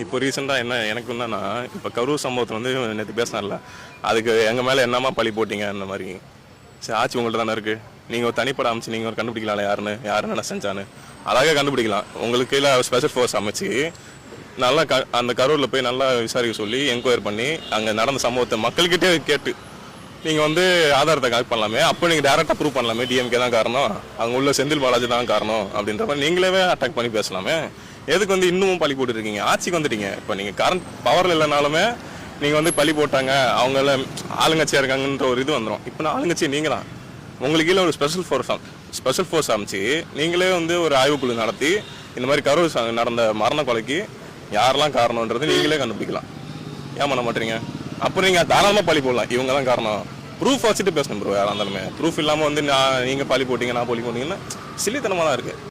இப்போ ரீசெண்டாக என்ன எனக்கு என்னன்னா, இப்போ கரூர் சம்பவத்தில் வந்து நேற்று பேசினார்ல, அதுக்கு எங்கள் மேலே என்னமா பழி போட்டீங்க அந்த மாதிரி. சரி, ஆட்சி உங்கள்கிட்ட தானே இருக்குது. நீங்கள் ஒரு தனிப்பட அமைச்சு நீங்கள் ஒரு கண்டுபிடிக்கலாம்ல யாருன்னு என்ன செஞ்சான்னு. அழகாக கண்டுபிடிக்கலாம். உங்களுக்கு கீழே ஸ்பெஷல் ஃபோர்ஸ் அமைச்சு நல்லா அந்த கரூரில் போய் நல்லா விசாரிக்க சொல்லி என்கொயரி பண்ணி அங்கே நடந்த சம்பவத்தை மக்கள்கிட்டே கேட்டு நீங்கள் வந்து ஆதாரத்தை கலெக்ட் பண்ணலாமே. அப்போ நீங்கள் டேரெக்டாக ப்ரூவ் பண்ணலாமே டிஎம்கே தான் காரணம், அங்கே உள்ள செந்தில் பாலாஜி தான் காரணம் அப்படின்ற மாதிரி நீங்களே அட்டாக் பண்ணி பேசலாமே. எதுக்கு வந்து இன்னமும் பழி போட்டுருக்கீங்க? ஆட்சிக்கு வந்துட்டீங்க. இப்போ நீங்கள் கரண்ட் பவரில் இல்லைனாலுமே நீங்கள் வந்து பழி போட்டாங்க, அவங்கள ஆளுங்கட்சியாக இருக்காங்கன்ற ஒரு இது வந்துடும். இப்போ நான் ஆளுங்கட்சி நீங்கள் தான். உங்களுக்கு கீழே ஒரு ஸ்பெஷல் ஃபோர்ஸ் அமைச்சு நீங்களே வந்து ஒரு ஆய்வுக்குழு நடத்தி இந்த மாதிரி கரூர் நடந்த மரண கொலைக்கு யாரெல்லாம் காரணன்றது நீங்களே கண்டுபிடிக்கலாம். ஏன் பண்ண மாட்டீங்க? அப்போ நீங்கள் தாராளமாக பழி போடலாம். இவங்க தான் காரணம். ப்ரூஃப் வச்சுட்டு பேசணும் ப்ரோ. யாராக இருந்தாலுமே ப்ரூஃப் இல்லாமல் வந்து நீங்கள் பழி போட்டீங்க நான் பழி போட்டீங்கன்னா சில்லித்தனமாக தான் இருக்குது.